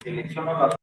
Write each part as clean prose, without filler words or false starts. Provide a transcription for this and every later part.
Selecciono la.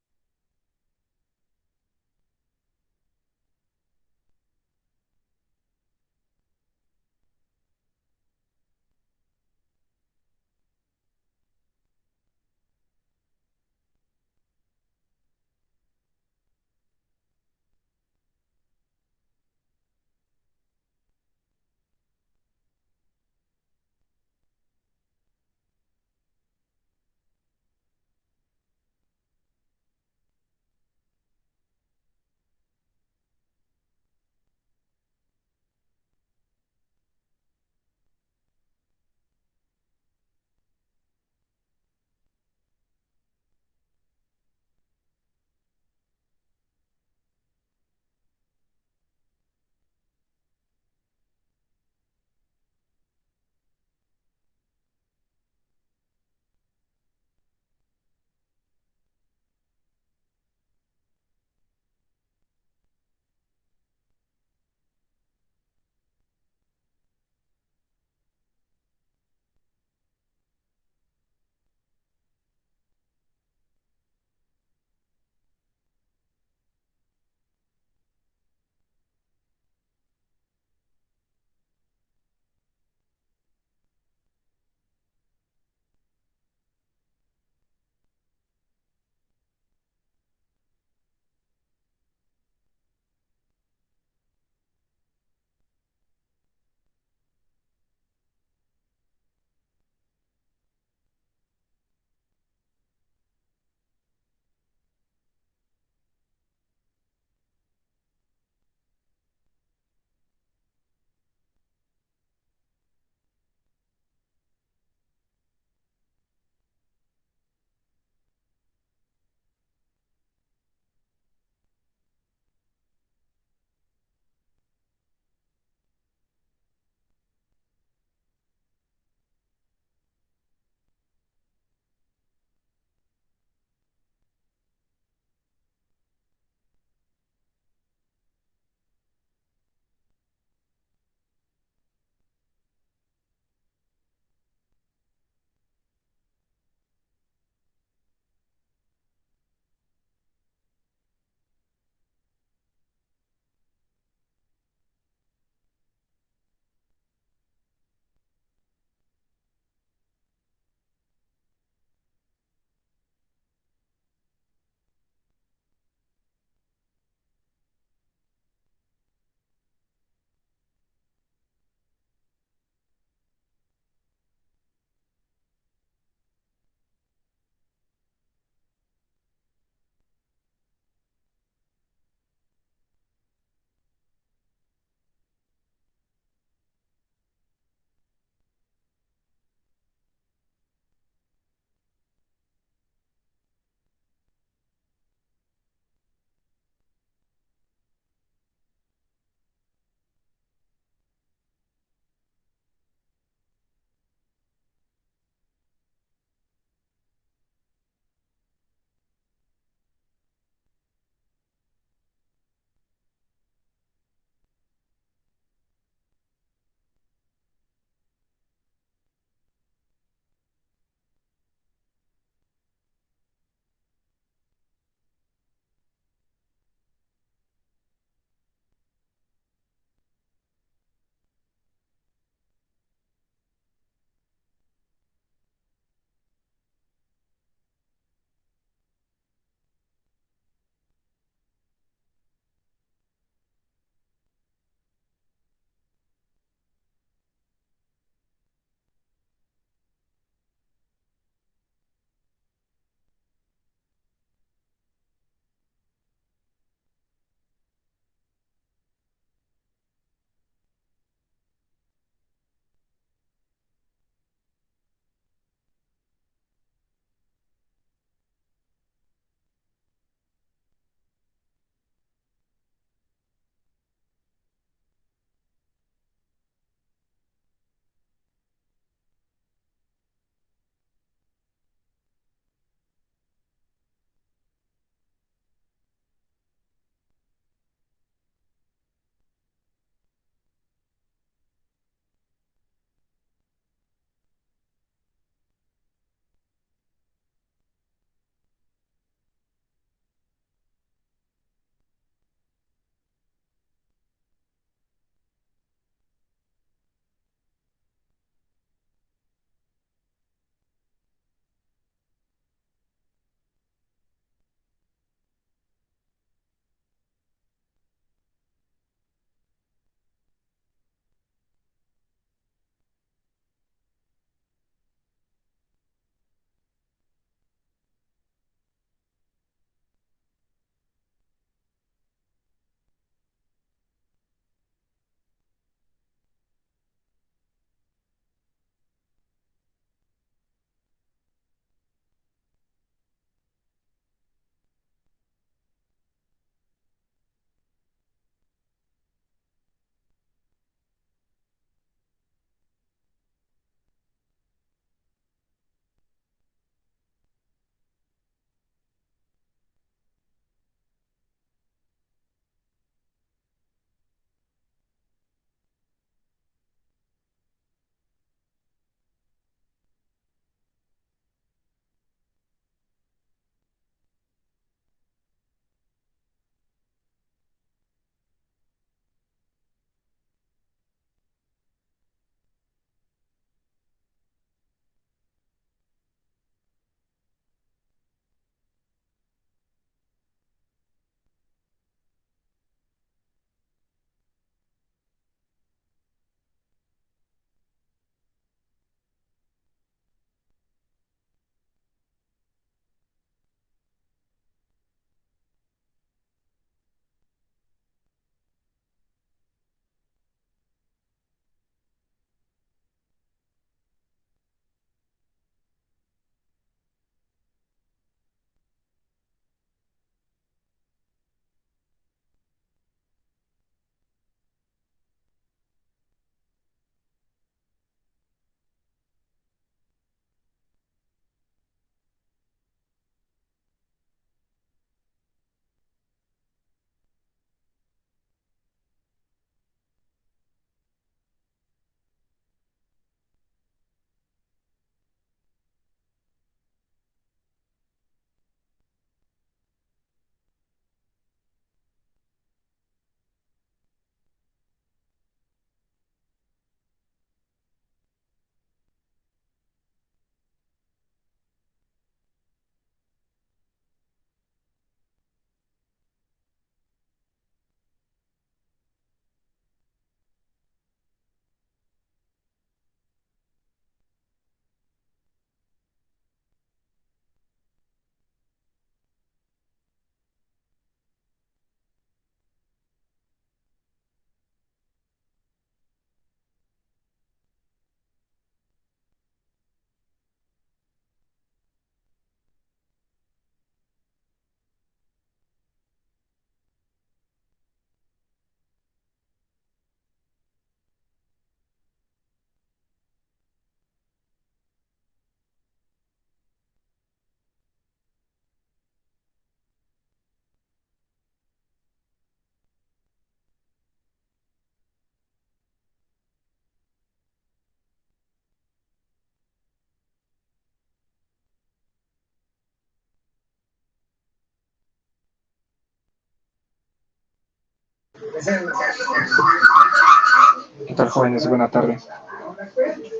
¿Qué tal, jóvenes? Buena tarde.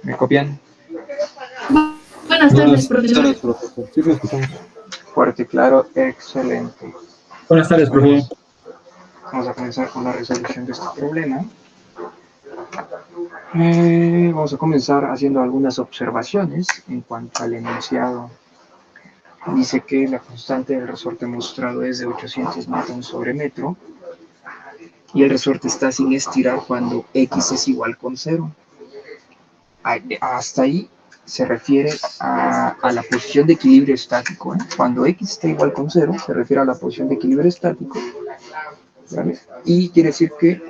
¿Me copian? Buenas tardes, Buenas profesor. tardes, profesor. Sí, lo escuchamos. Fuerte y claro, excelente. Buenas tardes, profesor. Vamos a comenzar con la resolución de este problema. Vamos a comenzar haciendo algunas observaciones en cuanto al enunciado. Dice que la constante del resorte mostrado es de 800 newtons sobre metro y el resorte está sin estirar cuando x es igual con 0. Hasta ahí se refiere a la posición de equilibrio estático. Cuando x está igual con 0, se refiere a la posición de equilibrio estático, ¿vale? Y quiere decir que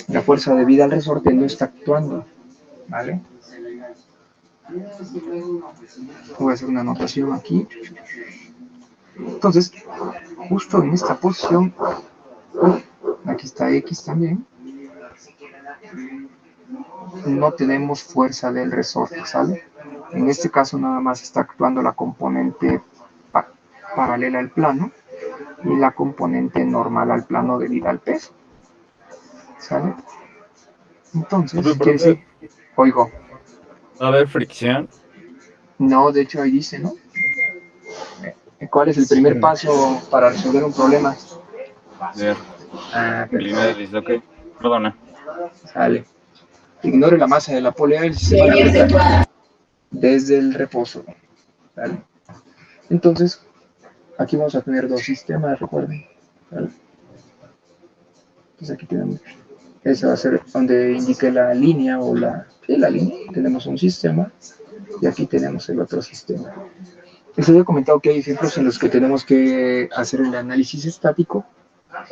la fuerza debida al resorte no está actuando, ¿vale? Voy a hacer una anotación aquí. Entonces, justo en esta posición, aquí está x también, no tenemos fuerza del resorte, ¿sale? En este caso nada más está actuando la componente paralela al plano y la componente normal al plano debida al peso, ¿sale? Entonces, quiere decir, oigo, ¿Va a haber fricción? no, de hecho ahí dice, ¿no? ¿Cuál es el primer paso para resolver un problema? Ver, línea de disloque. Perdona. Sale. Ignore la masa de la polea del sistema de desde el reposo. ¿Vale? Entonces, aquí vamos a tener dos sistemas, recuerden. ¿Vale? Entonces aquí tenemos, ese va a ser donde indique la línea o la línea. Tenemos un sistema y aquí tenemos el otro sistema. Les había comentado que hay ejemplos en los que tenemos que hacer el análisis estático,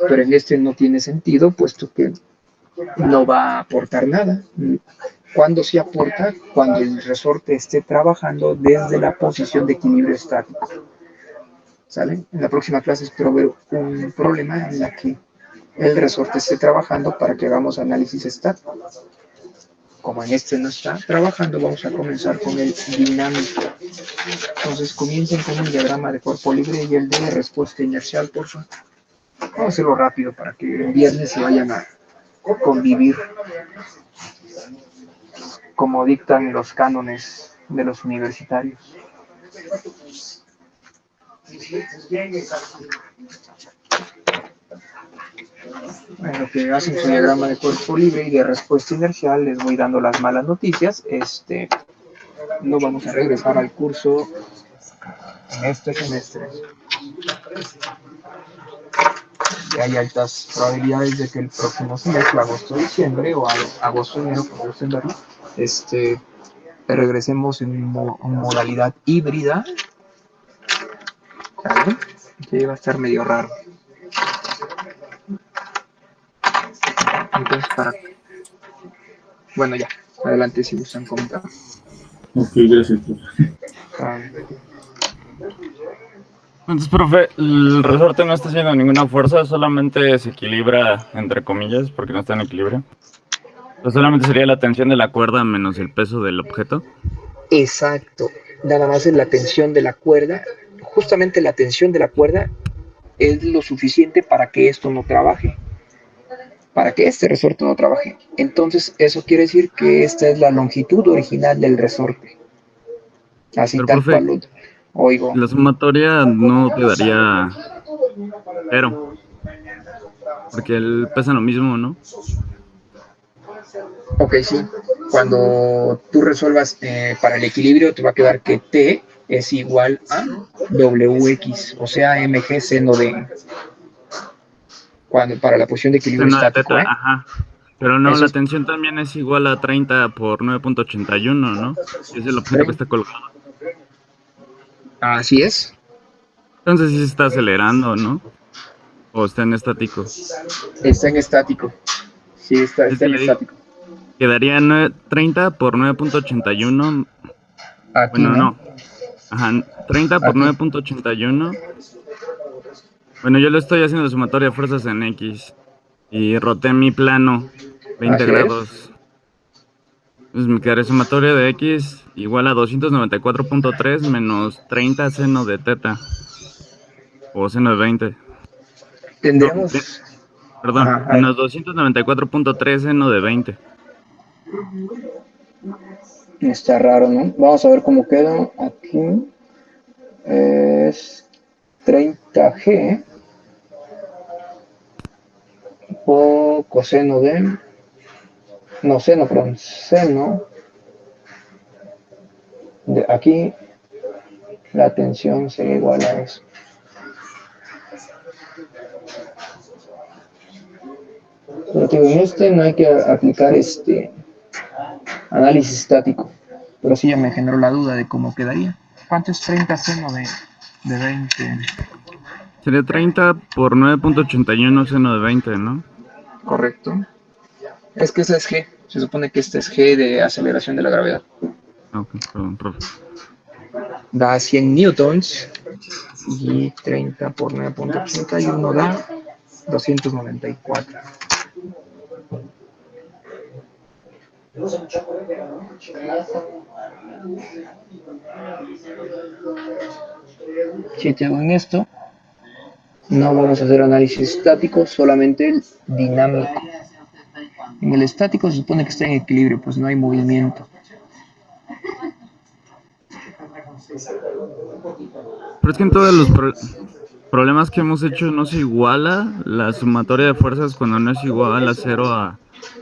pero en este no tiene sentido, puesto que no va a aportar nada. ¿Cuándo sí aporta? Cuando el resorte esté trabajando desde la posición de equilibrio estático. ¿Sale? En la próxima clase espero ver un problema en la que el resorte esté trabajando para que hagamos análisis estático. Como en este no está trabajando, vamos a comenzar con el dinámico. Entonces comiencen con el diagrama de cuerpo libre y el de respuesta inercial, por favor. Vamos a hacerlo rápido para que el viernes se vayan a convivir como dictan los cánones de los universitarios. En lo que hacen su diagrama de cuerpo libre y de respuesta inercial, les voy dando las malas noticias. No vamos a regresar al curso en este semestre. Y hay altas probabilidades de que el próximo semestre, agosto-diciembre o agosto-enero, como gusten verlo, regresemos en modalidad híbrida. ¿Sale? Que va a estar medio raro. Entonces, bueno, ya, adelante si gustan comentar. Ok, gracias, profe. Entonces, profe, el resorte no está haciendo ninguna fuerza, solamente se equilibra, entre comillas, porque no está en equilibrio. Entonces, solamente sería la tensión de la cuerda menos el peso del objeto. Exacto, nada más es la tensión de la cuerda. Justamente la tensión de la cuerda es lo suficiente para que esto no trabaje, para que este resorte no trabaje. Entonces, eso quiere decir que esta es la longitud original del resorte. Así Pero, tal profe, cual lo oigo. la sumatoria no te daría 0, porque él pesa lo mismo, ¿no? Ok, sí. Cuando tú resuelvas para el equilibrio, te va a quedar que T es igual a WX, o sea, mg seno de... Para la posición de equilibrio Seno de estático, teta, ajá. Pero no, Eso la es tensión también es igual a 30 por 9.81, ¿no? Es el objeto que está colgado. Así es. Entonces sí se está acelerando, ¿no? O está en estático. Está en estático. Sí, está Es que en le digo, estático. quedaría 30 por 9.81. Aquí, Bueno, ¿no? no. Ajá, 30 por Aquí. 9.81. Bueno, yo le estoy haciendo la sumatoria de fuerzas en X. Y roté mi plano 20 Así es. grados. Entonces me quedaría sumatoria de X igual a 294.3 menos 30 seno de teta. O seno de 20. No, Tendremos... Perdón, Ajá, menos 294.3 seno de 20. está raro, ¿no? Vamos a ver cómo queda aquí. Es 30G por coseno de... No, seno, perdón, seno de aquí, la tensión sería igual a eso. Pero te digo, en este no hay que aplicar análisis estático, pero sí ya me generó la duda de cómo quedaría. ¿Cuánto es 30 seno de 20? Sería 30 por 9.81 seno de 20, ¿no? Correcto. Es que esa es G. Se supone que esta es G de aceleración de la gravedad. Ok, perdón, profe. Da 100 newtons y 30 por 9.81 da 294. Si te hago en esto, no vamos a hacer análisis estático, solamente el dinámico. En el estático se supone que está en equilibrio, pues no hay movimiento. Pero es que en todos los problemas que hemos hecho no se iguala la sumatoria de fuerzas cuando no es igual a cero a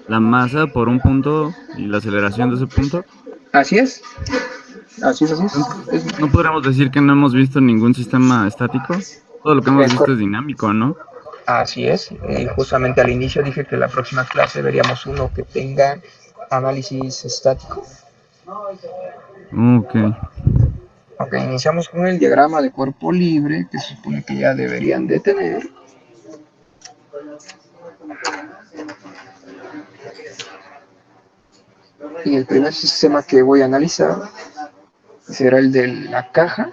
la masa por un punto y la aceleración de ese punto. Así es. Así es, así es. No podríamos decir que no hemos visto ningún sistema estático. Todo lo que hemos visto es dinámico, ¿no? Así es. Justamente al inicio dije que la próxima clase veríamos uno que tenga análisis estático. Ok. Ok, iniciamos con el diagrama de cuerpo libre, que se supone que ya deberían de tener. Y el primer sistema que voy a analizar será el de la caja.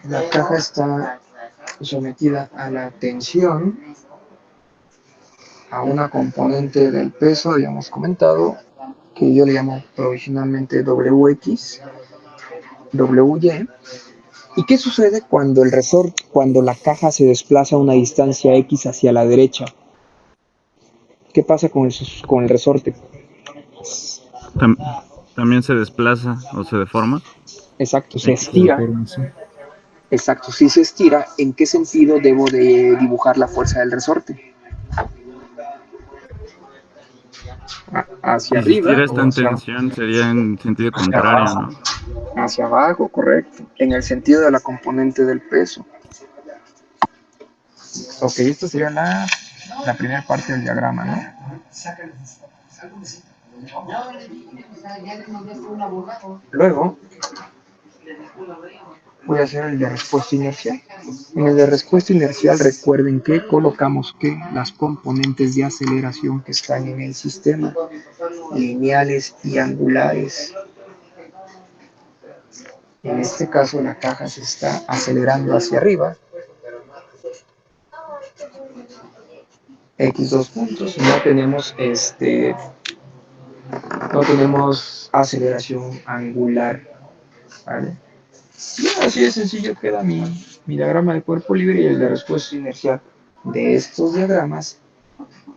La caja está sometida a la tensión, a una componente del peso, habíamos comentado, que yo le llamo provisionalmente WX, WY. ¿Y qué sucede cuando cuando la caja se desplaza a una distancia X hacia la derecha? ¿Qué pasa con el resorte? También se desplaza o se deforma. Exacto, se estira. Exacto, si se estira, ¿en qué sentido debo de dibujar la fuerza del resorte? ¿Hacia Si arriba existiera o esta tensión sería en sentido contrario, ¿no? hacia abajo, correcto, en el sentido de la componente del peso? Ok, esto sería la primera parte del diagrama, ¿no? Luego voy a hacer el de respuesta inercial. En el de respuesta inercial recuerden que colocamos que las componentes de aceleración que están en el sistema, lineales y angulares. En este caso la caja se está acelerando hacia arriba. X dos puntos, no tenemos aceleración angular, ¿vale? Y así de sencillo queda mi diagrama de cuerpo libre y el de respuesta inercial. De estos diagramas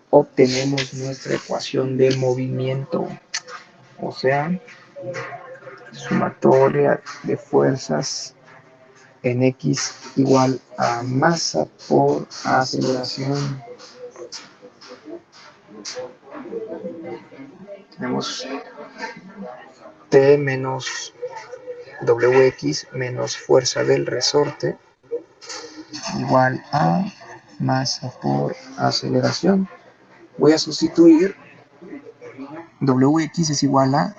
obtenemos nuestra ecuación de movimiento, o sea, sumatoria de fuerzas en X igual a masa por aceleración. Tenemos T menos WX menos fuerza del resorte igual a masa por aceleración. Voy a sustituir WX es igual a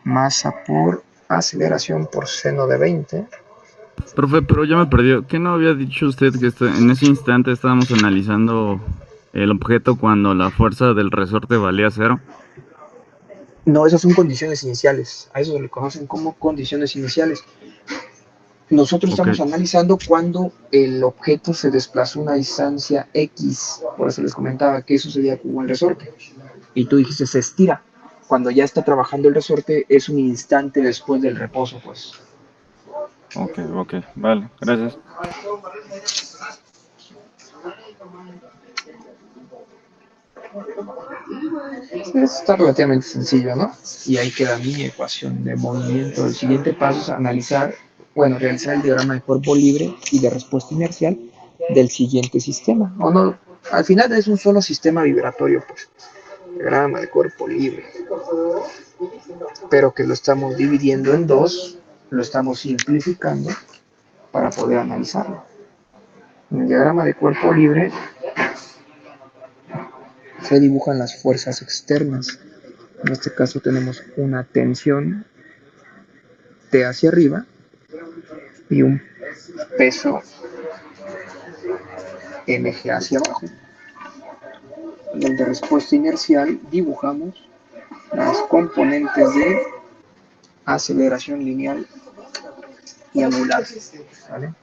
masa por aceleración por seno de 20. Profe, pero ya me perdió. ¿Qué no había dicho usted que en ese instante estábamos analizando el objeto cuando la fuerza del resorte valía 0? No, esas son condiciones iniciales. A eso se le conocen como condiciones iniciales. Nosotros estamos Ok. analizando cuando el objeto se desplazó una distancia X. Por eso les comentaba que eso sería como el resorte. Y tú dijiste se estira. Cuando ya está trabajando el resorte es un instante después del reposo, pues. Ok, ok, vale, gracias. Está relativamente sencillo, ¿no? Y ahí queda mi ecuación de movimiento. El siguiente paso es analizar, bueno, realizar el diagrama de cuerpo libre y de respuesta inercial del siguiente sistema. O no, al final es un solo sistema vibratorio, pues, diagrama de cuerpo libre, pero que lo estamos dividiendo en dos, lo estamos simplificando para poder analizarlo. En el diagrama de cuerpo libre se dibujan las fuerzas externas. En este caso tenemos una tensión T hacia arriba y un peso mg hacia abajo. En el de respuesta inercial dibujamos las componentes de aceleración lineal y angular. ¿Vale?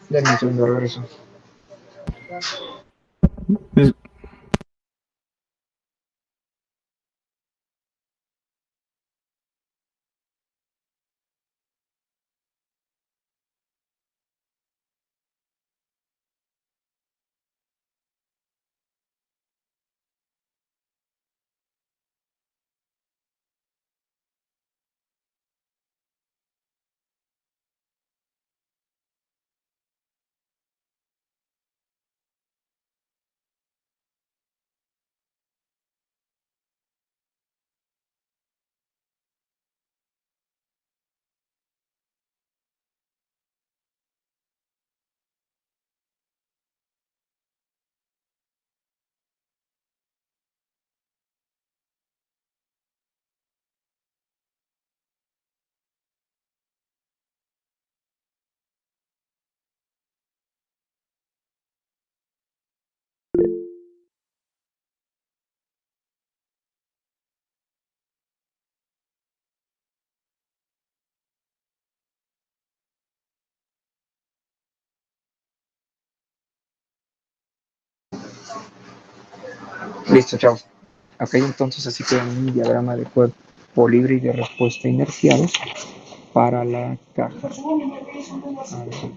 Denme un segundo, regreso. Dis- Listo, chao. Ok, entonces así queda un diagrama de cuerpo libre y de respuesta inercial para la caja. A ver.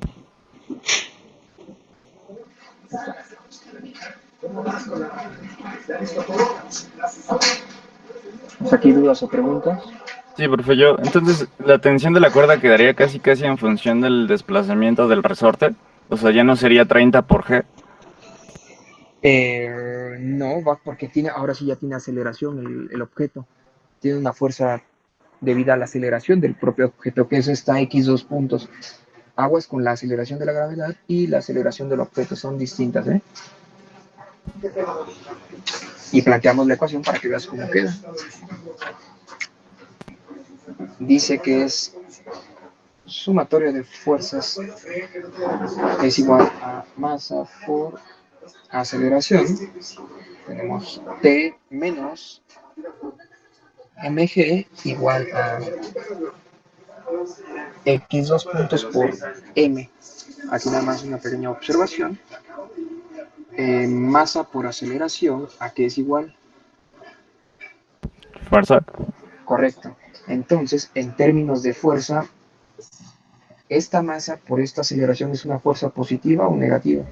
¿Aquí dudas o preguntas? Sí, profe, entonces, la tensión de la cuerda quedaría casi casi en función del desplazamiento del resorte. O sea, ya no sería 30 por G. No, va porque tiene, ahora sí ya tiene aceleración el objeto. Tiene una fuerza debida a la aceleración del propio objeto, que es esta X dos puntos. Aguas con la aceleración de la gravedad y la aceleración del objeto son distintas, ¿eh? Y planteamos la ecuación para que veas cómo queda. Dice que es sumatorio de fuerzas es igual a masa por aceleración. Tenemos T menos mg igual a x dos puntos por m. Aquí nada más una pequeña observación. Masa por aceleración, ¿a qué es igual? Fuerza. Correcto. Entonces, en términos de fuerza, esta masa por esta aceleración es una fuerza positiva o negativa.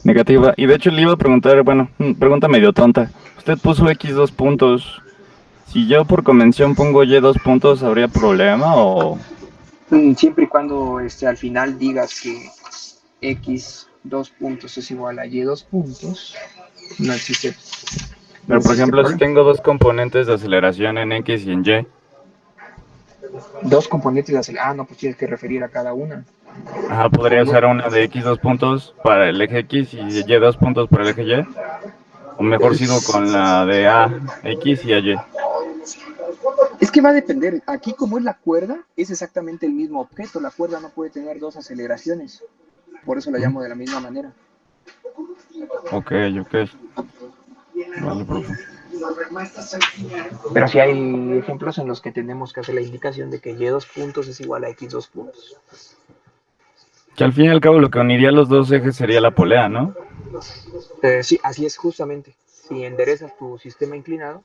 Negativa. Y de hecho le iba a preguntar, bueno, pregunta medio tonta. Usted puso X dos puntos. Si yo por convención pongo Y dos puntos, ¿habría problema o...? Siempre y cuando al final digas que x dos puntos es igual a y dos puntos, no existe, no Pero por existe ejemplo, si problema. tengo dos componentes de aceleración en X y en Y. Dos componentes de aceleración. No, pues tienes que referir a cada una. Ajá, podría ser una de X dos puntos para el eje X y Y dos puntos para el eje Y. O mejor sigo con la de A, X y A, Y. Es que va a depender. Aquí, como es la cuerda, es exactamente el mismo objeto. La cuerda no puede tener dos aceleraciones. Por eso la llamo de la misma manera. Ok. Vale, profe. Pero sí hay ejemplos en los que tenemos que hacer la indicación de que y 2 puntos es igual a x 2 puntos. Que al fin y al cabo lo que uniría los dos ejes sería la polea, ¿no? Sí, así es justamente. Si enderezas tu sistema inclinado,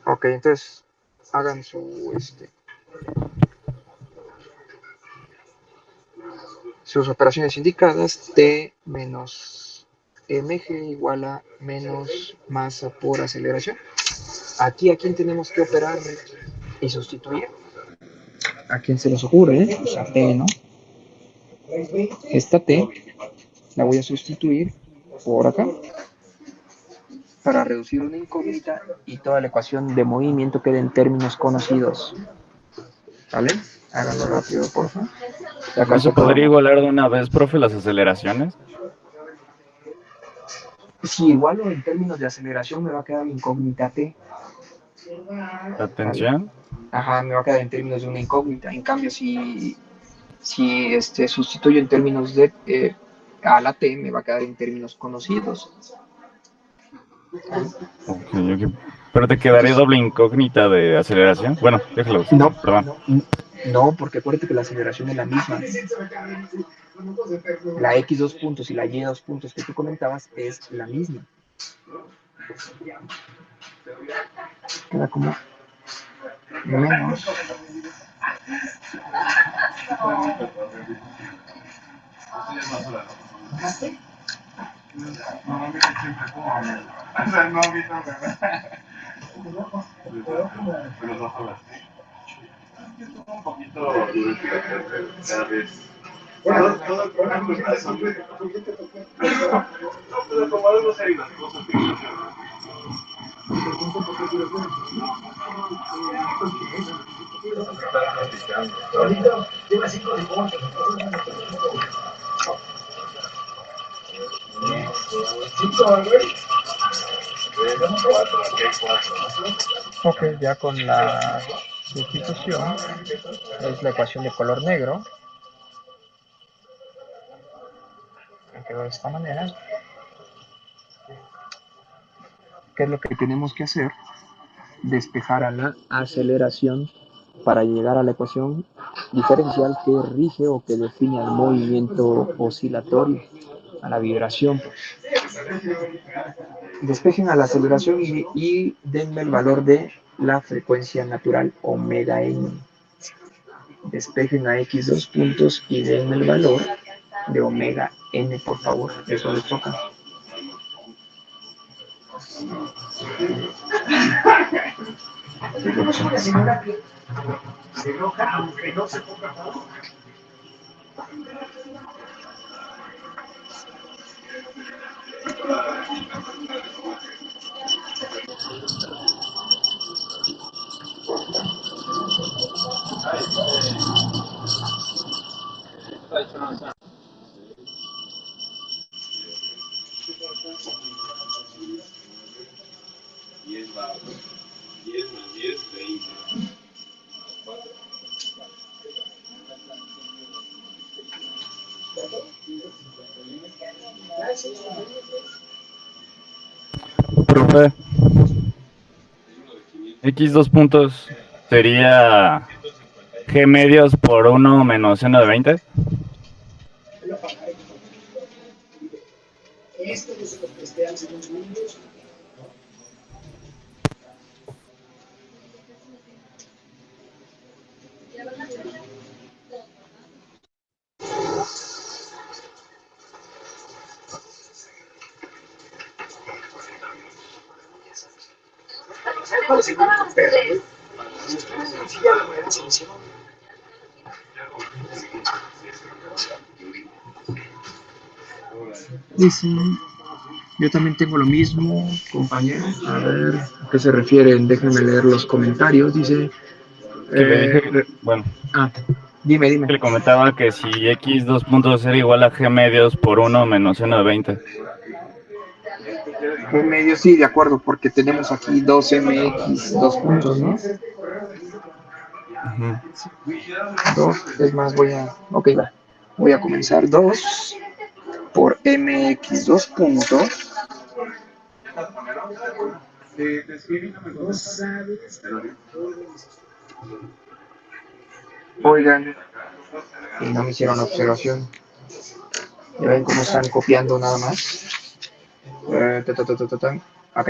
ok, entonces hagan sus operaciones indicadas. T menos mg igual a menos masa por aceleración. Aquí, ¿a quién tenemos que operar y sustituir? ¿A quién se les ocurre? Pues a T, ¿no? Esta T la voy a sustituir por acá para reducir una incógnita y toda la ecuación de movimiento quede en términos conocidos. ¿Vale? Háganlo rápido, por favor. ¿No se podría igualar de una vez, profe, las aceleraciones? Si igualo en términos de aceleración, me va a quedar incógnita T. ¿La tensión? Ajá, me va a quedar en términos de una incógnita. En cambio, si sustituyo en términos de a la T, me va a quedar en términos conocidos. Ok. ¿Pero te quedaría doble incógnita de aceleración? Bueno, déjalo. No, Perdón. no, porque acuérdate que la aceleración es la misma. La x 2 puntos y la y 2 puntos que tú comentabas es la misma. Queda como menos. Bueno, todo el programa está ok, ya con la sustitución es la ecuación de color negro. Que quedó de esta manera. ¿Qué es lo que tenemos que hacer? Despejar a la aceleración para llegar a la ecuación diferencial que rige o que define el movimiento oscilatorio, a la vibración. Despejen a la aceleración y denme el valor de la frecuencia natural omega n. Despejen a x 2 puntos y denme el valor de omega n, por favor. Eso les toca. Se enoja aunque no se ponga favor. Profe, x 2 puntos sería g medios por 1 menos n de 20. Esto que se contesté hace unos segundos. Dice, yo también tengo lo mismo, compañero. A ver, ¿a qué se refieren? Déjenme leer los comentarios. Dice, Que le dije, bueno, dime. que le comentaba que si x 2 puntos era igual a g medios por 1 menos n de 20. G medio, sí, de acuerdo, porque tenemos aquí 2mx, dos puntos, ¿no? Ujú. 2, es más, ok, va. Voy a comenzar 2 por mx, dos puntos. Oigan, y no me hicieron observación. ¿Ya ven cómo están copiando nada más? Ok.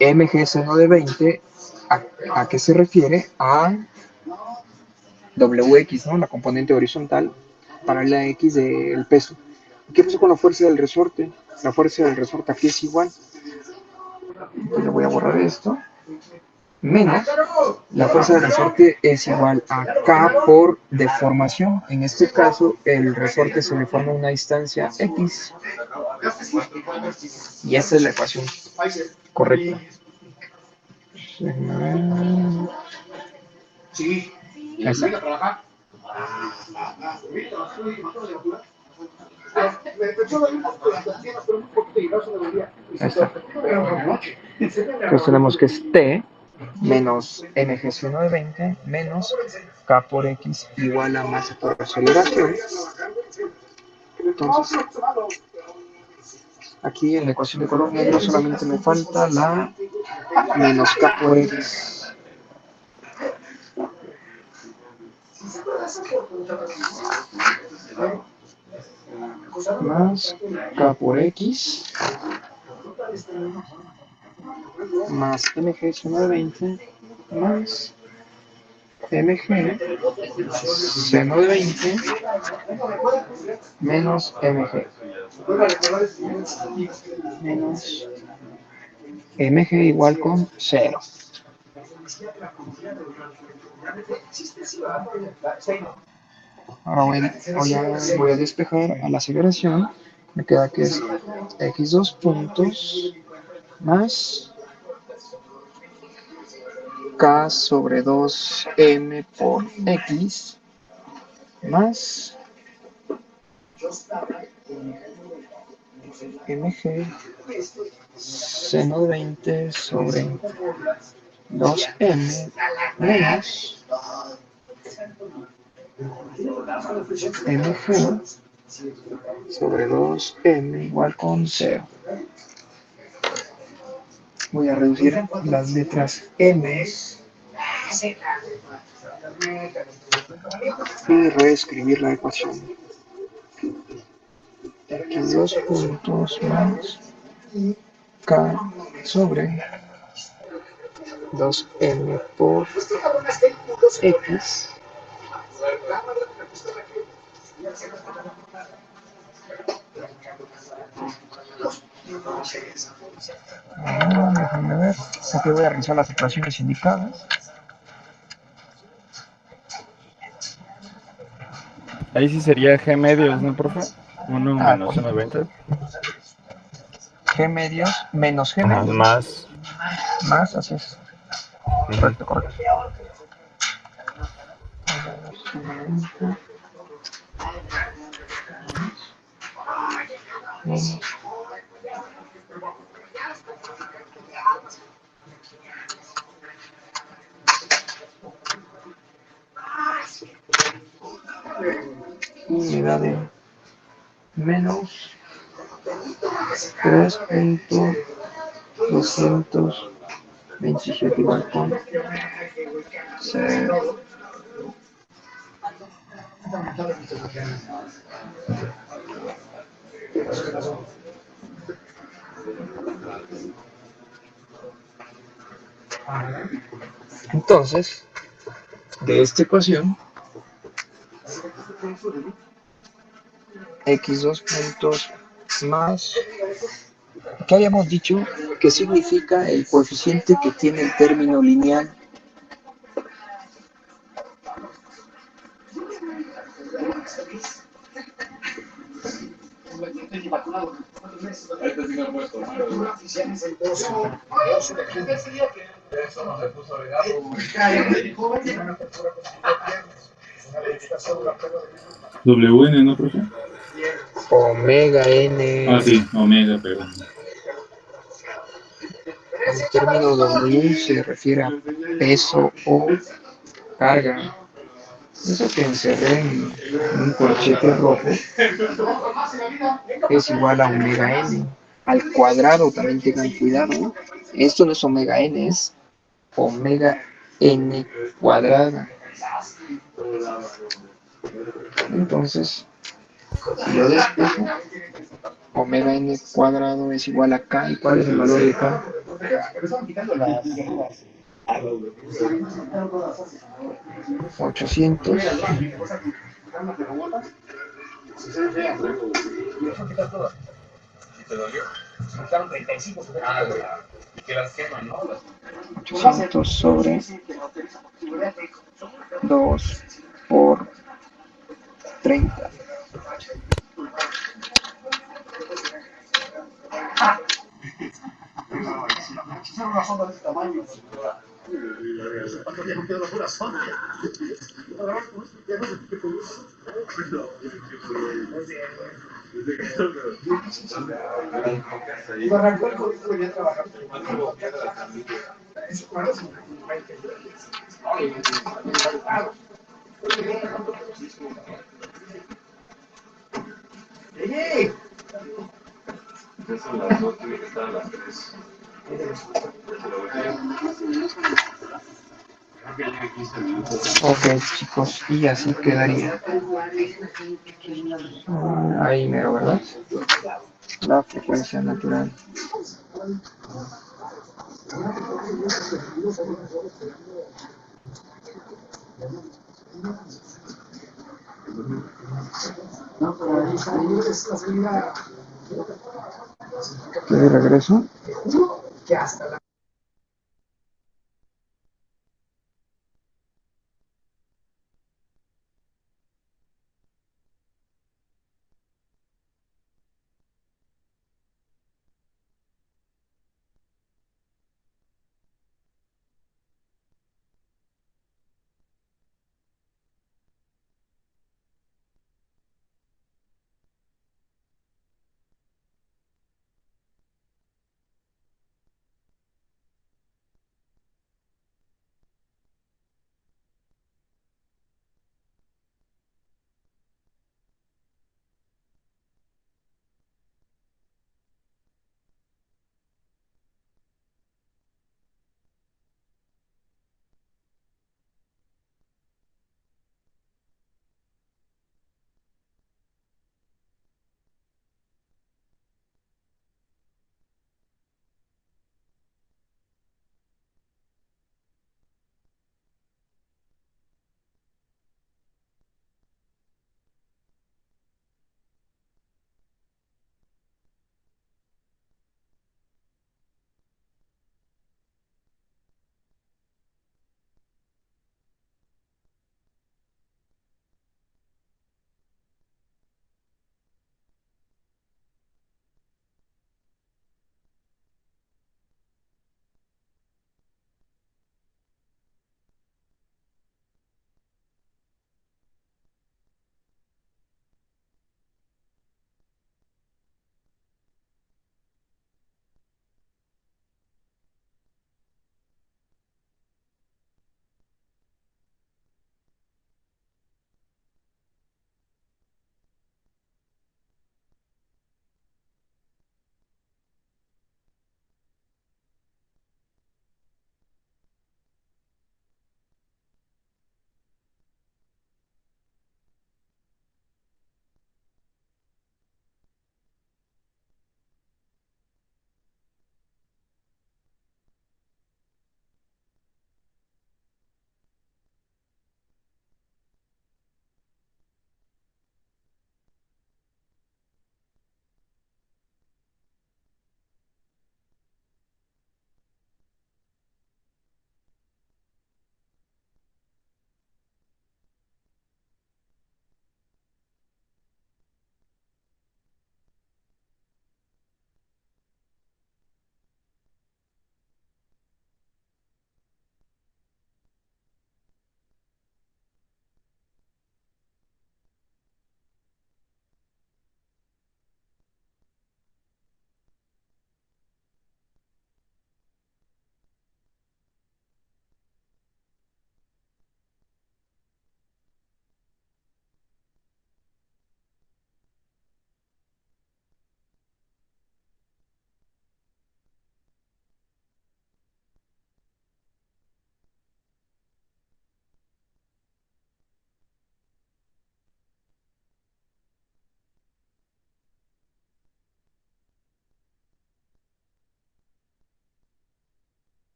MG seno de 20, ¿a qué se refiere? A WX, ¿no? La componente horizontal para la X del peso. ¿Qué pasó con la fuerza del resorte? La fuerza del resorte aquí es igual. Entonces voy a borrar esto. Menos la fuerza del resorte es igual a K por deformación. En este caso, el resorte se deforma a una distancia X. Y esa es la ecuación correcta. Esa. Esta. Entonces tenemos que es T menos mg seno de 20 menos K por X igual a masa por aceleración. Entonces, aquí en la ecuación de color negro solamente me falta la menos K por X. Más K por X más mg seno de 20 más mg seno de 20 menos mg menos mg igual con 0. Ahora voy a despejar a la aceleración. Me queda que es x2 puntos más k sobre 2m por x más mg seno de 20 sobre 2m menos mg sobre 2m igual con 0. Voy a reducir las letras m y reescribir la ecuación. X2 puntos más k sobre 2m por x déjame ver, aquí voy a realizar las ecuaciones indicadas. Ahí sí sería G medios, ¿no, profe? 1 menos Correcto. 1,20. G medios menos G Ajá, medios. Más, así es. Ujú. Correcto. Y me da de menos 3.227 igual con 0. Entonces, de esta ecuación, x2 puntos más, ¿qué habíamos dicho? ¿Qué significa el coeficiente que tiene el término lineal? WN, ¿no, profe? Omega n. Ah, sí, omega, perdón. El término W se refiere a peso o carga. Eso que encerré en un corchete rojo es igual a omega n al cuadrado. También tengan cuidado, ¿no? Esto no es omega n, es omega n cuadrada. Entonces, si yo despejo, omega n cuadrado es igual a k. ¿Y cuál es el valor de k? 800 800 sobre 2 por 30. Ok, chicos, y así quedaría. Ahí mero, ¿verdad? La frecuencia natural. De regreso.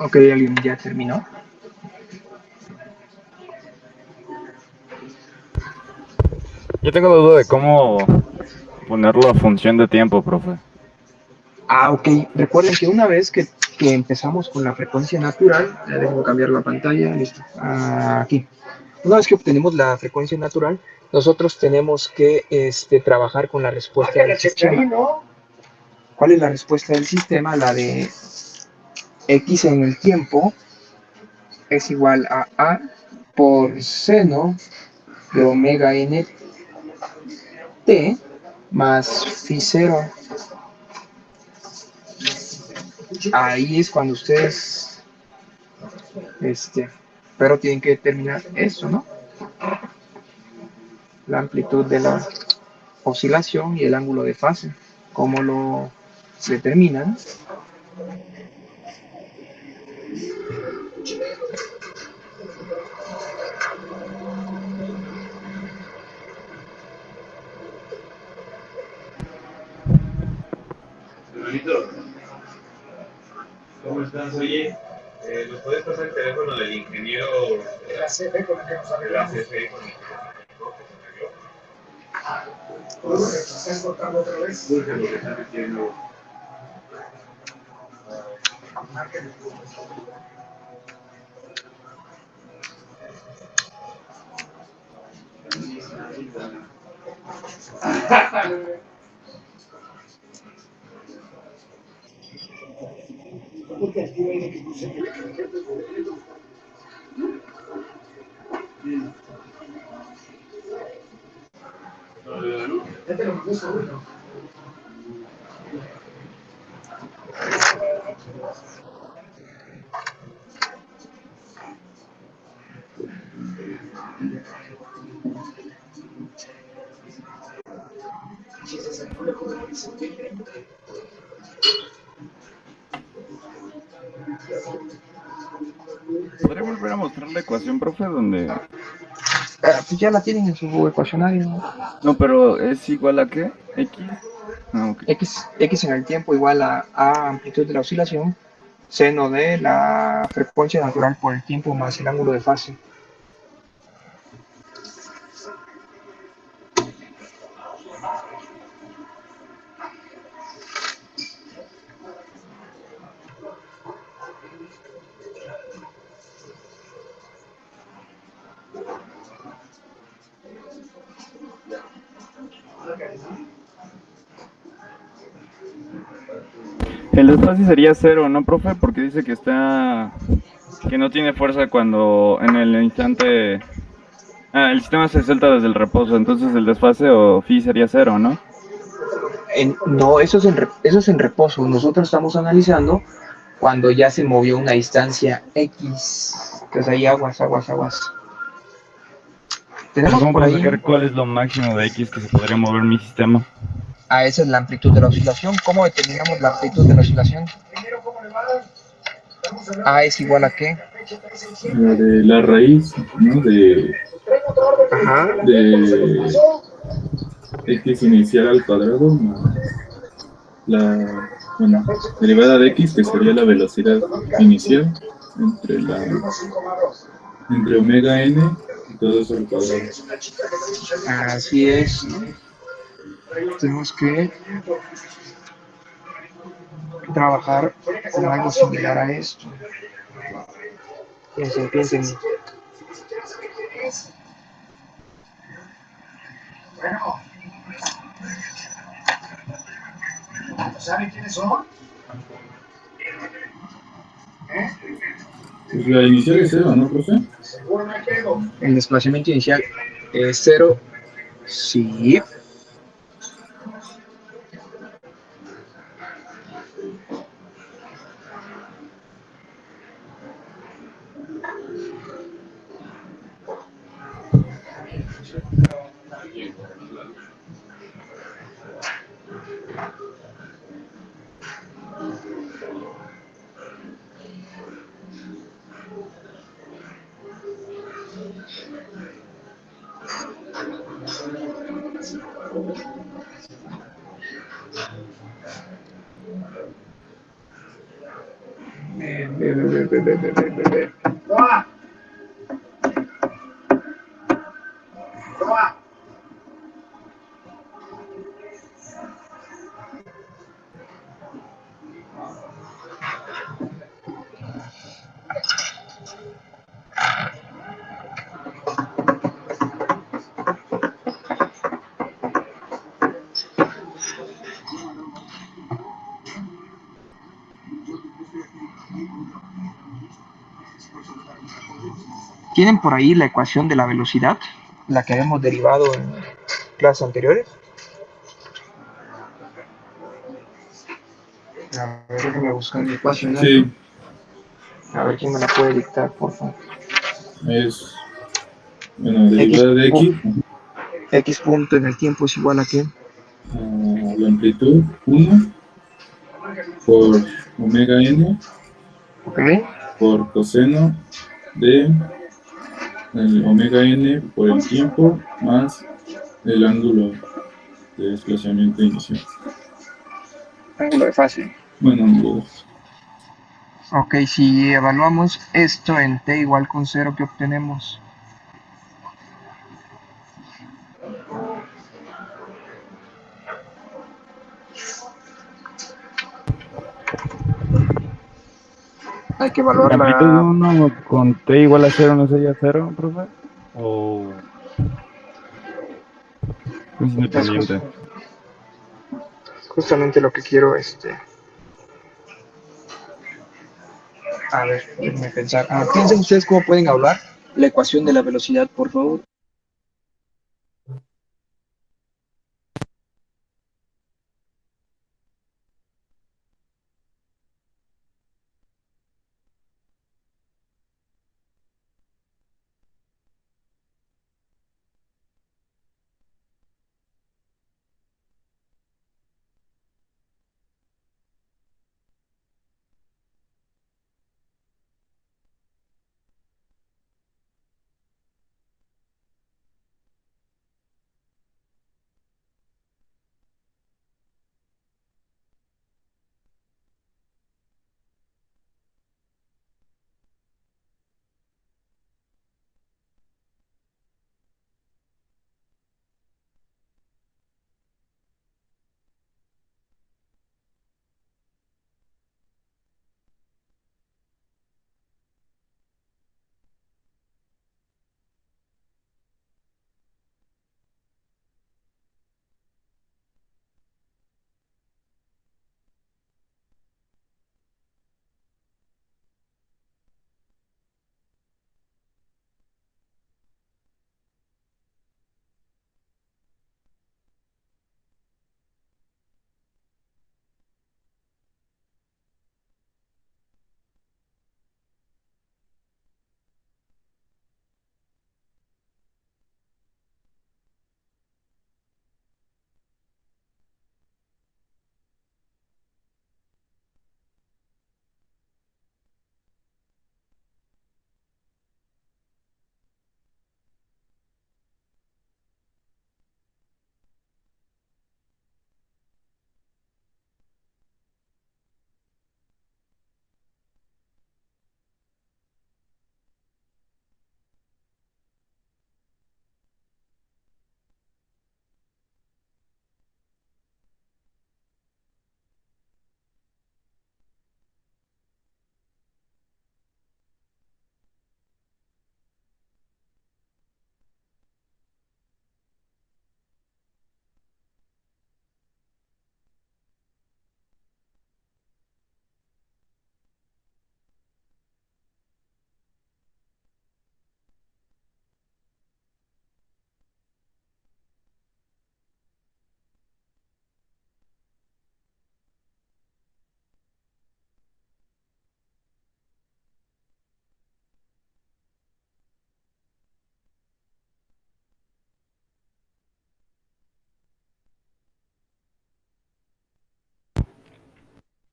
Ok, alguien ya terminó. Yo tengo duda de cómo ponerlo a función de tiempo, profe. Ah, ok. Recuerden que una vez que empezamos con la frecuencia natural, ya dejo cambiar la pantalla, listo. Aquí. Una vez que obtenemos la frecuencia natural, nosotros tenemos que trabajar con la respuesta del sistema. ¿Cuál es la respuesta del sistema? La de x en el tiempo es igual a A por seno de omega n t más phi 0. Ahí es cuando ustedes, pero tienen que determinar eso, ¿no? La amplitud de la oscilación y el ángulo de fase. ¿Cómo lo determinan? Hermanito, ¿cómo estás? Oye, ¿nos puedes pasar el teléfono del ingeniero de la CFE con el que nos arregló? De la CFE con el que nos arregló. ¿Estás cortando otra vez? Porque lo que está metiendo. Ya te lo mandé seguro. ¿Podría volver a mostrar la ecuación, profe? Donde... Pues ya la tienen en su ecuacionario. No, pero ¿es igual a qué? ¿X? Ah, ok. X en el tiempo igual a amplitud de la oscilación, seno de la frecuencia natural por el tiempo más el ángulo de fase. El desfase sería cero, ¿no, profe? Porque dice que está... que no tiene fuerza cuando en el instante... Ah, el sistema se suelta desde el reposo, entonces el desfase o phi sería cero, ¿no? No, eso es en reposo. Nosotros estamos analizando cuando ya se movió una distancia X. Entonces ahí aguas. Tenemos ¿Cómo por puedo ahí, sacar cuál es lo máximo de X que se podría mover mi sistema? esa es la amplitud de la oscilación. ¿Cómo determinamos la amplitud de la oscilación? A es igual a qué? De la raíz, ¿no? Ajá. De x inicial al cuadrado más la derivada de x, que sería la velocidad inicial entre omega n y todo eso al cuadrado. Así es. Tenemos que trabajar con algo similar a esto. Piensen. ¿Saben quiénes son? Pues la inicial es cero, ¿no, profe? El desplazamiento inicial es cero. Sí. Ve. ¿Tienen por ahí la ecuación de la velocidad? La que habíamos derivado en clases anteriores. A ver, déjame buscar mi ecuación. Sí, A ver quién me la puede dictar, por favor. es, bueno, derivada de X, X, X punto en el tiempo es igual a qué. la amplitud 1 por omega n ¿Ok? por coseno de el omega n por el tiempo más el ángulo de desplazamiento inicial. Ángulo de fase. Bueno, ángulos. Ok, si evaluamos esto en t igual con 0, ¿qué obtenemos? Hay que evaluar ¿La amplitud de la... 1 con t igual a 0 no sería 0, profe? ¿O es Es independiente? justamente lo que quiero, A ver, déjenme pensar. Piensen ustedes cómo pueden hablar la ecuación de la velocidad, por favor.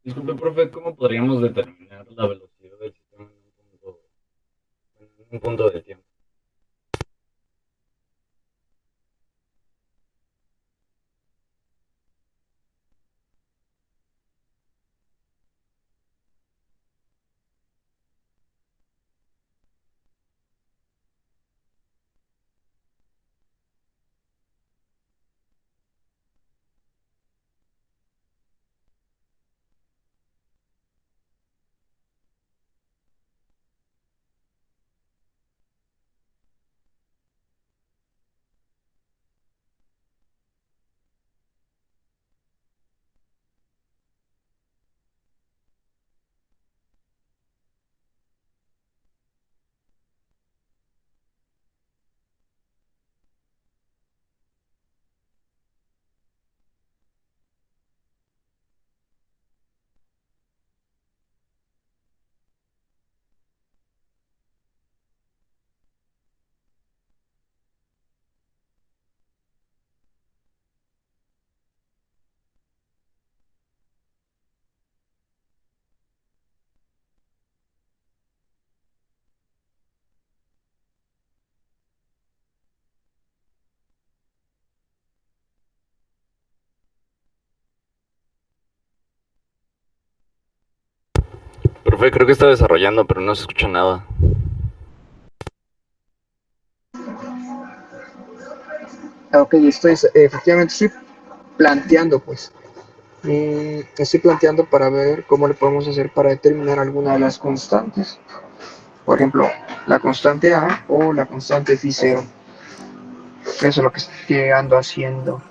Disculpe, profe, ¿cómo podríamos determinar la velocidad del sistema en un punto de tiempo? Profe, creo que está desarrollando, pero no se escucha nada. Ok, efectivamente estoy planteando, pues. Estoy planteando para ver cómo le podemos hacer para determinar alguna de las constantes. Por ejemplo, la constante A o la constante phi 0. Eso es lo que estoy ando haciendo.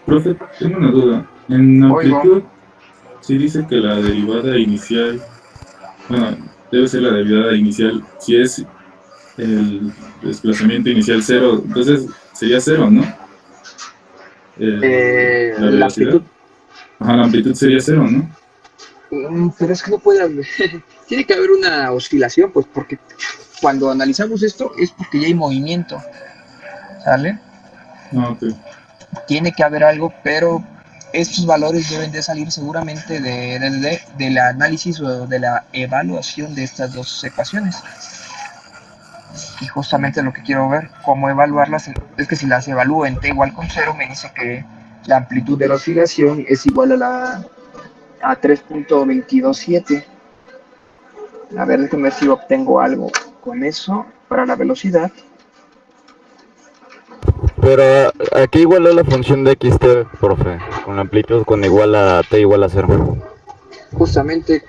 Profe, tengo una duda. En Oigo. amplitud, sí dice que la derivada inicial, bueno, debe ser la derivada inicial si es el desplazamiento inicial cero, entonces sería cero, ¿no? La La velocidad. amplitud. Ajá, la amplitud sería cero, ¿no? Pero es que no puede haber. Tiene que haber una oscilación, pues, porque cuando analizamos esto es porque ya hay movimiento, ¿sale? Ah, ok. Tiene que haber algo, pero estos valores deben de salir seguramente del análisis o de la evaluación de estas dos ecuaciones. Y justamente lo que quiero ver, cómo evaluarlas, es que si las evalúo en t igual con 0, me dice que la amplitud de la oscilación es igual a 3.227. A ver, déjame ver si obtengo algo con eso para la velocidad. Pero aquí igual es la función de xt, profe, con la amplitud con igual a t igual a 0. Justamente,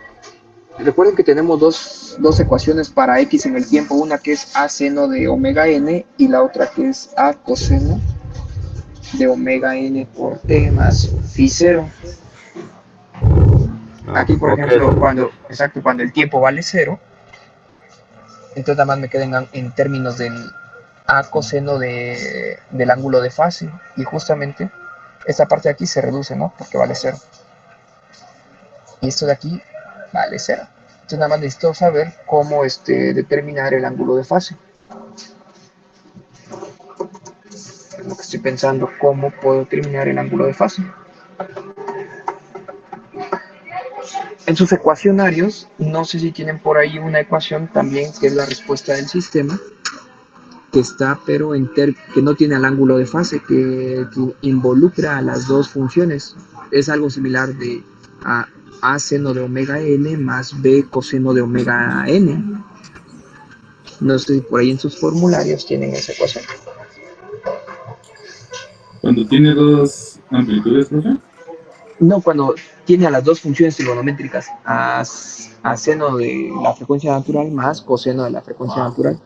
recuerden que tenemos dos ecuaciones para x en el tiempo, una que es a seno de omega n y la otra que es a coseno de omega n por t más phi 0. Aquí, por ejemplo, cuando el tiempo vale 0, entonces nada más me quedan en términos del a coseno del ángulo de fase, y justamente esta parte de aquí se reduce, ¿no? Porque vale 0. Y esto de aquí vale 0. Entonces nada más necesito saber cómo determinar el ángulo de fase. Es lo que estoy pensando, cómo puedo determinar el ángulo de fase. En sus ecuacionarios, no sé si tienen por ahí una ecuación también que es la respuesta del sistema, que está, pero que no tiene el ángulo de fase, que involucra a las dos funciones. Es algo similar de a seno de omega n más b coseno de omega n. No sé si por ahí en sus formularios tienen esa ecuación. Cuando tiene dos amplitudes, profe. No, cuando tiene a las dos funciones trigonométricas, a seno de la frecuencia natural más coseno de la frecuencia natural.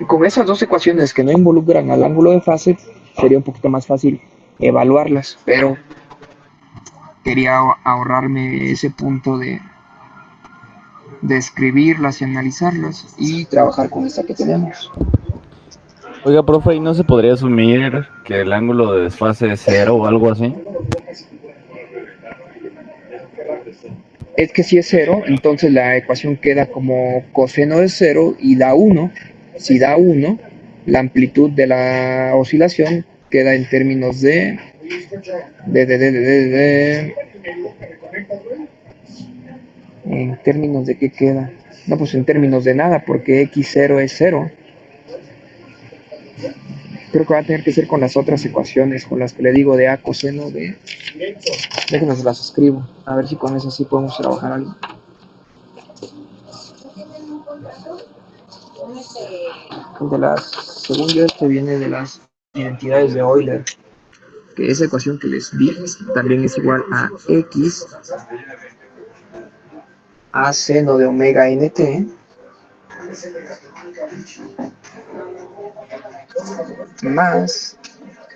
Y con esas dos ecuaciones que no involucran al ángulo de fase, sería un poquito más fácil evaluarlas, pero quería ahorrarme ese punto de escribirlas y analizarlas y trabajar con esta que tenemos. Oiga, profe, ¿y no se podría asumir que el ángulo de desfase es 0 o algo así? Es que si es 0, entonces la ecuación queda como coseno de 0 y da 1. Si da 1, la amplitud de la oscilación queda en términos ¿en términos de qué queda? No, pues en términos de nada, porque x0 es 0. Creo que va a tener que ser con las otras ecuaciones, con las que le digo de a coseno de... Déjenme las escribo, a ver si con eso sí podemos trabajar algo. Según yo, viene de las identidades de Euler, que esa ecuación que les di también es igual a x a seno de omega nt más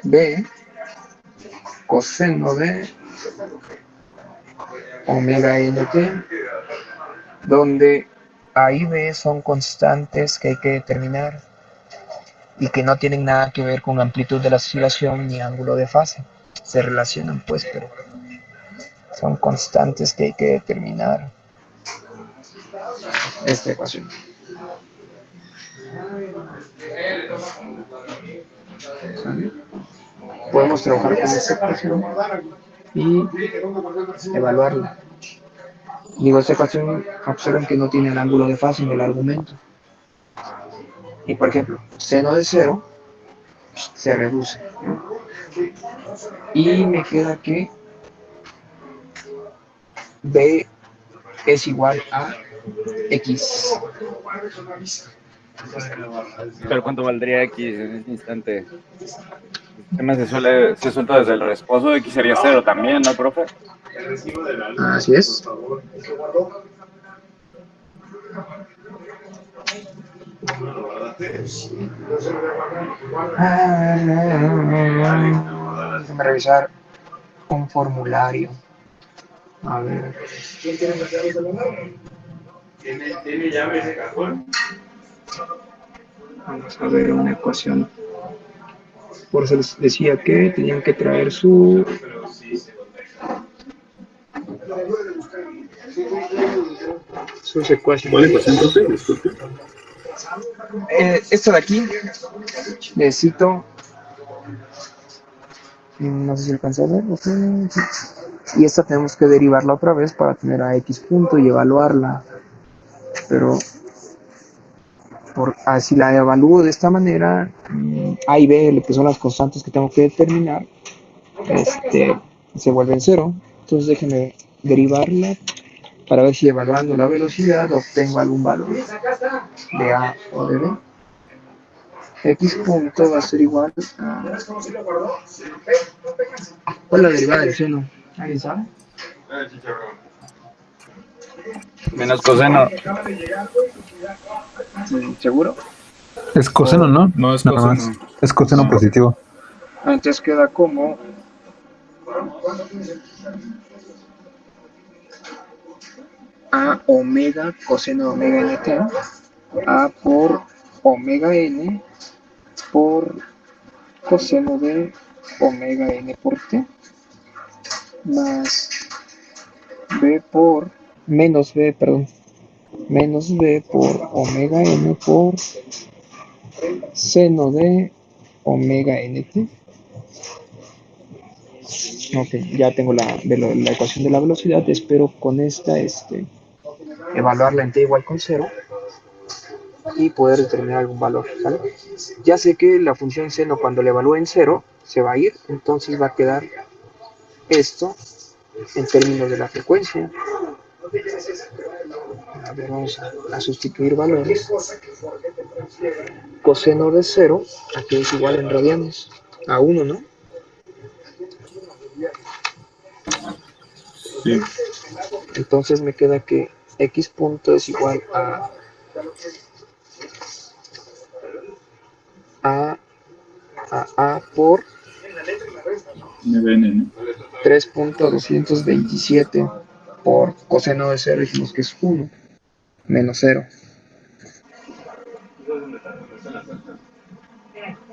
b coseno de omega nt, donde a y b son constantes que hay que determinar y que no tienen nada que ver con amplitud de la oscilación ni ángulo de fase. Se relacionan pues, pero son constantes que hay que determinar. Esta ecuación. ¿Sale? Podemos trabajar con esta ecuación y evaluarla. Digo, esta ecuación, observen que no tiene el ángulo de fase en el argumento. Y por ejemplo, seno de 0 se reduce. Y me queda que B es igual a X. Pero ¿cuánto valdría X en este instante? El tema se suelta desde el reposo, X sería 0 también, ¿no, profe? Así es. Déjame revisar un formulario. A ver. ¿Tiene llave ese cajón? Vamos a ver una ecuación. Por eso les decía que tenían que traer sus ecuaciones. ¿Cuál ecuación, profe? Disculpe. Esta de aquí necesito, no sé si alcanza a ver, y esta tenemos que derivarla otra vez para tener a X punto y evaluarla, pero si la evalúo de esta manera, A y B, que son las constantes que tengo que determinar, se vuelven 0. Entonces déjenme derivarla para ver si evaluando la velocidad obtengo algún valor de A o de B. X punto va a ser igual a... ¿Cuál es la derivada del seno? ¿Alguien sabe? Menos coseno. ¿Seguro? Es coseno, ¿no? No, es Nada coseno. más. Es coseno No. positivo. Entonces queda como A omega coseno de omega nt, A por omega n por coseno de omega n por t, más B por, menos B, perdón, menos B por omega n por seno de omega nt. Ok, ya tengo la ecuación de la velocidad. Espero con esta evaluarla en t igual con 0 y poder determinar algún valor, ¿vale? Ya sé que la función seno cuando la evalúe en 0 se va a ir, entonces va a quedar esto en términos de la frecuencia. A ver, vamos a sustituir valores. Coseno de 0, aquí es igual en radianes, a 1, ¿no? Sí. Entonces me queda que X punto es igual a por MBN, ¿no? 3.227 por coseno de 0, dijimos que es 1, menos 0.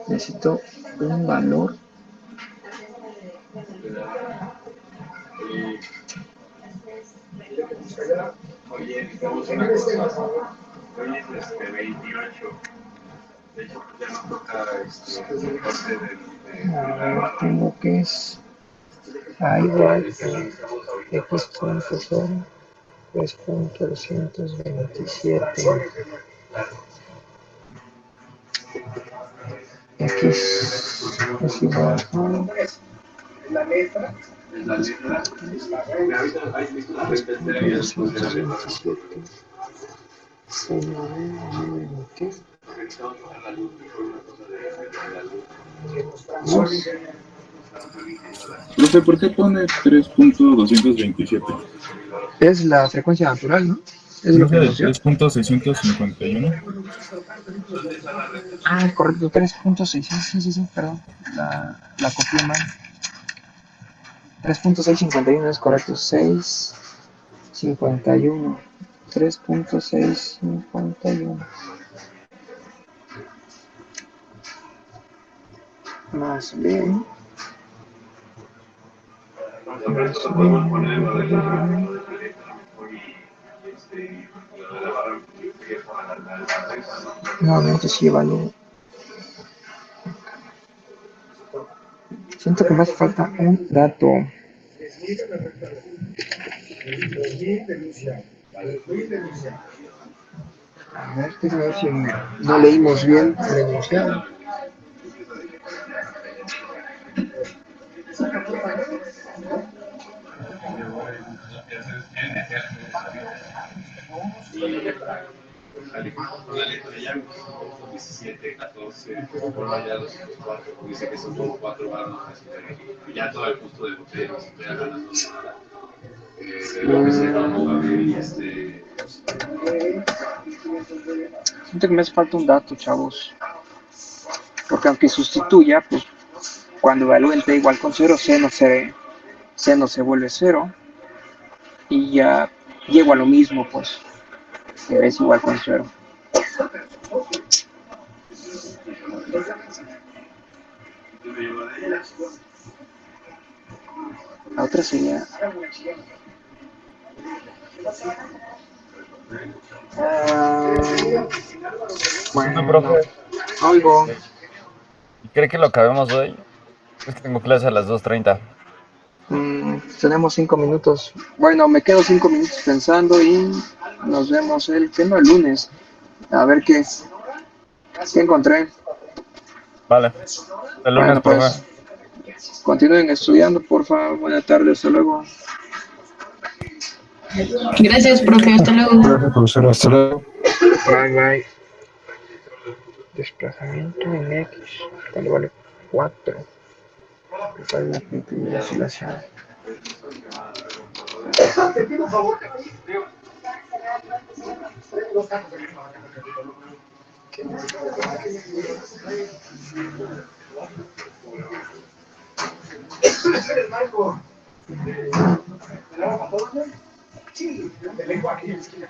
Necesito un valor Oye, estamos una cosa. Hoy es 28. De hecho, ya nos toca parte a ver, tengo que es A igual a X punto 0, 3.227. X es igual a la letra. La letra. Ahí me gusta 3.227. Profe, ¿por qué pone 3.227? Es la frecuencia natural, ¿no? Es lo que nos dio. 3.651. Ah, correcto, 3.6, sí, perdón. La copié mal. 3.651 es correcto, 651. 3.651 más B nuevamente sí vale. Siento que me hace falta un dato. A ver, déjame ver si no leímos bien el enunciado. La letra de Yang, 17, 14, por allá 204, dice que son como 4 grados, y ya todo el punto de botella, no se estoy ganando nada. Lo que se llama Siento que me hace falta un dato, chavos. Porque aunque sustituya, pues cuando evalúen T igual con 0, C no se vuelve 0. Y ya llego a lo mismo, pues. Que es igual con 0. La otra sería... No, profe. Oigo. ¿Cree que lo acabemos hoy? Es que tengo clase a las 2:30. Tenemos 5 minutos. Bueno, me quedo 5 minutos pensando y nos vemos el lunes. A ver qué encontré. Vale. El lunes, Bueno, pues, profe. continúen estudiando, por favor. Buenas tardes, hasta luego. Gracias, profe. Hasta luego. Gracias, profesor. Hasta luego. Bye, bye. Desplazamiento en X. Cuando vale 4. Para la oscilación. Te pido un favor. ¿Eres Marco? ¿Te la para todos? Sí, te lengo aquí en la esquina.